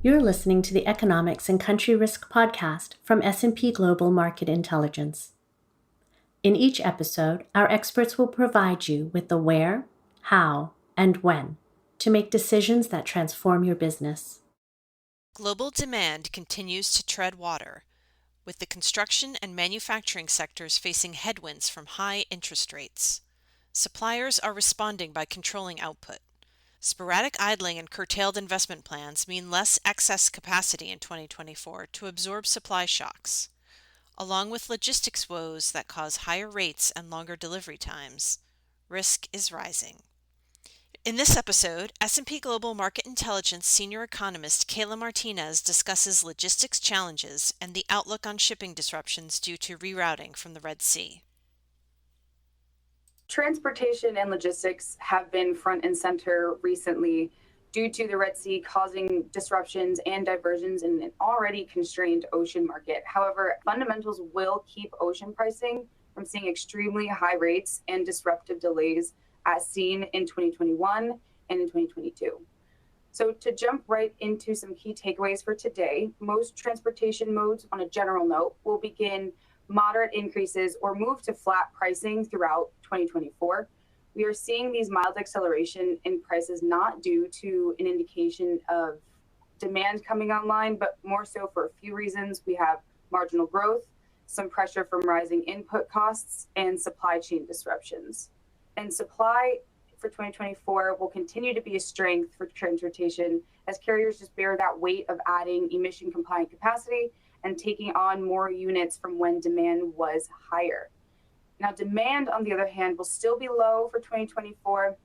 You're listening to the Economics and Country Risk podcast from S&P Global Market Intelligence. In each episode, our experts will provide you with the where, how, and when to make decisions that transform your business. Global demand continues to tread water, with the construction and manufacturing sectors facing headwinds from high interest rates. Suppliers are responding by controlling output. Sporadic idling and curtailed investment plans mean less excess capacity in 2024 to absorb supply shocks. Along with logistics woes that cause higher rates and longer delivery times, risk is rising. In this episode, S&P Global Market Intelligence senior economist Keyla Martinez discusses logistics challenges and the outlook on shipping disruptions due to rerouting from the Red Sea. Transportation and logistics have been front and center recently due to the Red Sea causing disruptions and diversions in an already constrained ocean market. However, fundamentals will keep ocean pricing from seeing extremely high rates and disruptive delays as seen in 2021 and in 2022. So to jump right into some key takeaways for today, most transportation modes, on a general note, will begin moderate increases or move to flat pricing throughout 2024. We are seeing these mild acceleration in prices not due to an indication of demand coming online, but more so for a few reasons. We have marginal growth, some pressure from rising input costs, and supply chain disruptions. And supply for 2024 will continue to be a strength for transportation as carriers just bear that weight of adding emission compliant capacity and taking on more units from when demand was higher. Now, demand, on the other hand, will still be low for 2024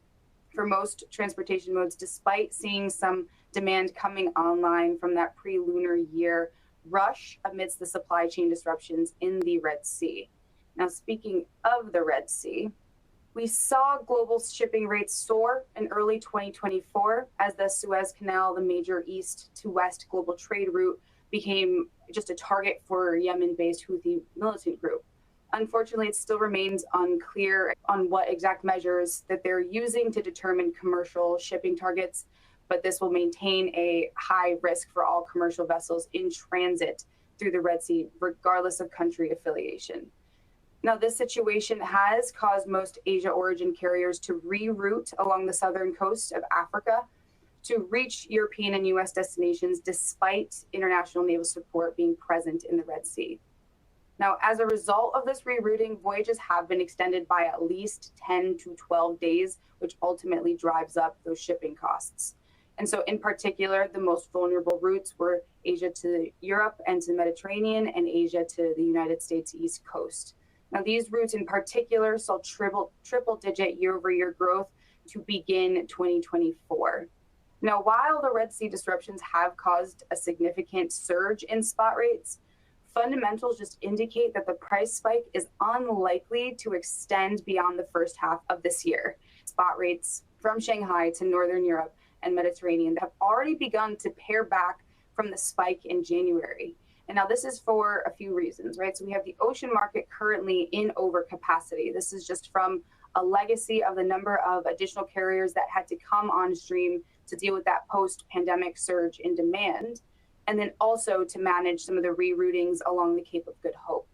for most transportation modes, despite seeing some demand coming online from that pre-lunar year rush amidst the supply chain disruptions in the Red Sea. Now, speaking of the Red Sea, we saw global shipping rates soar in early 2024 as the Suez Canal, the major east to west global trade route, became just a target for Yemen-based Houthi militant group. Unfortunately, it still remains unclear on what exact measures that they're using to determine commercial shipping targets, but this will maintain a high risk for all commercial vessels in transit through the Red Sea, regardless of country affiliation. Now, this situation has caused most Asia origin carriers to reroute along the southern coast of Africa to reach European and U.S. destinations despite international naval support being present in the Red Sea. Now, as a result of this rerouting, voyages have been extended by at least 10 to 12 days, which ultimately drives up those shipping costs. And so in particular, the most vulnerable routes were Asia to Europe and to the Mediterranean, and Asia to the United States East Coast. Now, these routes in particular saw triple-digit year-over-year growth to begin 2024. Now, while the Red Sea disruptions have caused a significant surge in spot rates, fundamentals just indicate that the price spike is unlikely to extend beyond the first half of this year. Spot rates from Shanghai to Northern Europe and Mediterranean have already begun to pare back from the spike in January. And now this is for a few reasons, right? So we have the ocean market currently in overcapacity. This is just from a legacy of the number of additional carriers that had to come on stream to deal with that post-pandemic surge in demand, and then also to manage some of the reroutings along the Cape of Good Hope.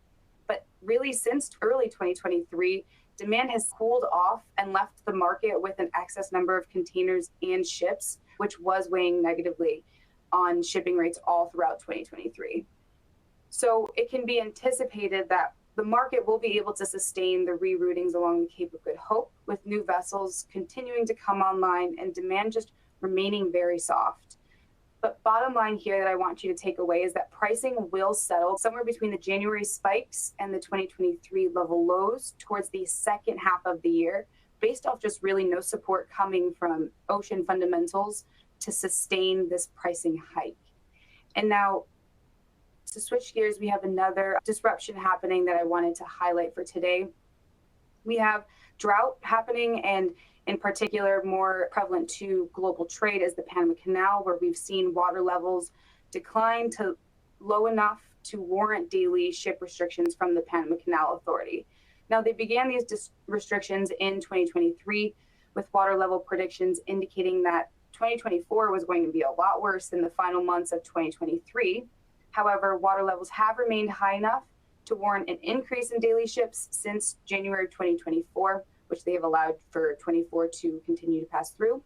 But really, since early 2023, demand has cooled off and left the market with an excess number of containers and ships, which was weighing negatively on shipping rates all throughout 2023. So it can be anticipated that the market will be able to sustain the reroutings along the Cape of Good Hope, with new vessels continuing to come online and demand just remaining very soft. But bottom line here that I want you to take away is that pricing will settle somewhere between the January spikes and the 2023 level lows towards the second half of the year, based off just really no support coming from ocean fundamentals to sustain this pricing hike. And now, to switch gears, we have another disruption happening that I wanted to highlight for today. We have drought happening, and in particular, more prevalent to global trade is the Panama Canal, where we've seen water levels decline to low enough to warrant daily ship restrictions from the Panama Canal Authority. Now, they began these restrictions in 2023 with water level predictions indicating that 2024 was going to be a lot worse than the final months of 2023. However, water levels have remained high enough to warrant an increase in daily ships since January 2024, which they have allowed for 24 to continue to pass through,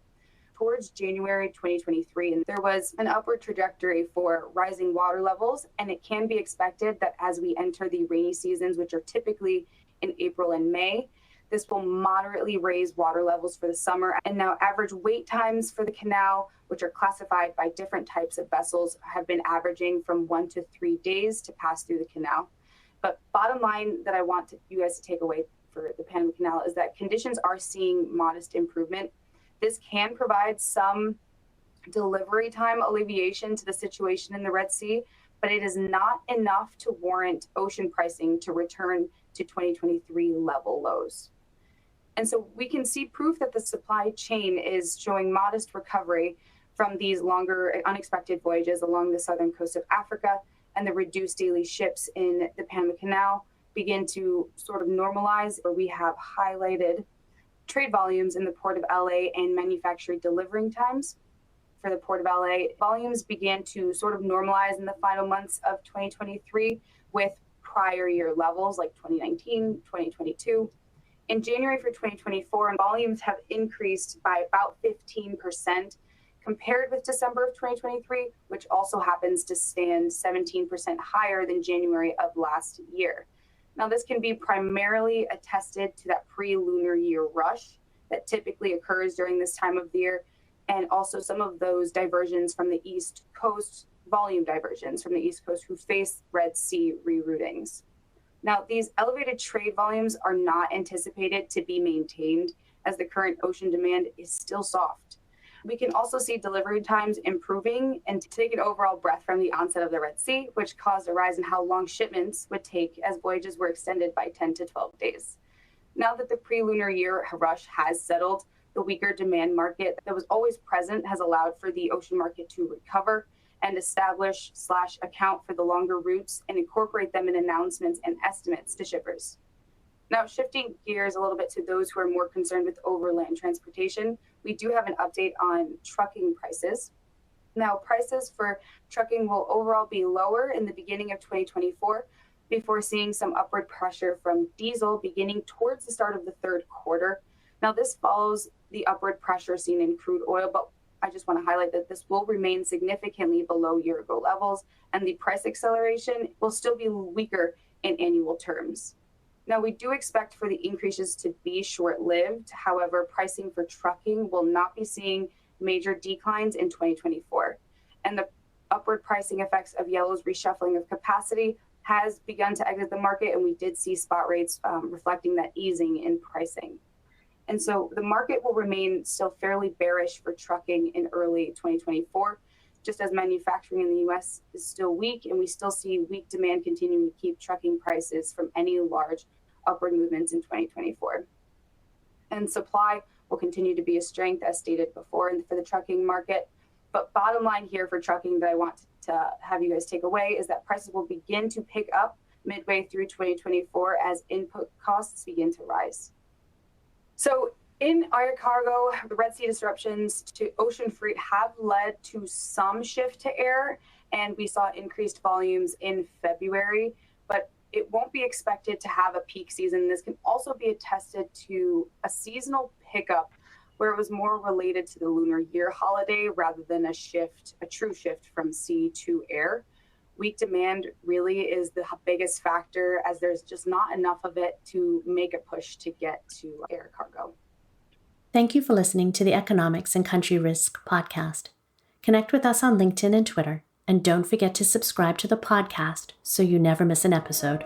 towards January 2023. And there was an upward trajectory for rising water levels, and it can be expected that as we enter the rainy seasons, which are typically in April and May, this will moderately raise water levels for the summer. And now average wait times for the canal, which are classified by different types of vessels, have been averaging from 1 to 3 days to pass through the canal. But bottom line that I want you guys to take away for the Panama Canal is that conditions are seeing modest improvement. This can provide some delivery time alleviation to the situation in the Red Sea, but it is not enough to warrant ocean pricing to return to 2023 level lows. And so we can see proof that the supply chain is showing modest recovery from these longer unexpected voyages along the southern coast of Africa, and the reduced daily ships in the Panama Canal begin to sort of normalize, where we have highlighted trade volumes in the Port of LA and manufacturing delivering times. For the Port of LA, volumes began to sort of normalize in the final months of 2023 with prior year levels like 2019, 2022. In January for 2024, volumes have increased by about 15% compared with December of 2023, which also happens to stand 17% higher than January of last year. Now, this can be primarily attested to that pre-lunar year rush that typically occurs during this time of the year, and also some of those diversions from the East Coast, volume diversions from the East Coast who face Red Sea reroutings. Now, these elevated trade volumes are not anticipated to be maintained as the current ocean demand is still soft. We can also see delivery times improving and to take an overall breath from the onset of the Red Sea, which caused a rise in how long shipments would take as voyages were extended by 10 to 12 days. Now that the pre-lunar year rush has settled, the weaker demand market that was always present has allowed for the ocean market to recover and establish/account for the longer routes and incorporate them in announcements and estimates to shippers. Now, shifting gears a little bit to those who are more concerned with overland transportation, we do have an update on trucking prices. Now, prices for trucking will overall be lower in the beginning of 2024 before seeing some upward pressure from diesel beginning towards the start of the third quarter. Now, this follows the upward pressure seen in crude oil, but I just want to highlight that this will remain significantly below year-ago levels, and the price acceleration will still be weaker in annual terms. Now, we do expect for the increases to be short-lived. However, pricing for trucking will not be seeing major declines in 2024. And the upward pricing effects of Yellow's reshuffling of capacity has begun to exit the market, and we did see spot rates reflecting that easing in pricing. And so the market will remain still fairly bearish for trucking in early 2024, just as manufacturing in the U.S. is still weak, and we still see weak demand continuing to keep trucking prices from any large upward movements in 2024. And supply will continue to be a strength, as stated before, for the trucking market. But bottom line here for trucking that I want to have you guys take away is that prices will begin to pick up midway through 2024 as input costs begin to rise. So in air cargo, the Red Sea disruptions to ocean freight have led to some shift to air, and we saw increased volumes in February, but it won't be expected to have a peak season. This can also be attested to a seasonal pickup where it was more related to the lunar year holiday rather than a true shift from sea to air. Weak demand really is the biggest factor, as there's just not enough of it to make a push to get to air cargo. Thank you for listening to the Economics and Country Risk podcast. Connect with us on LinkedIn and Twitter, and don't forget to subscribe to the podcast so you never miss an episode.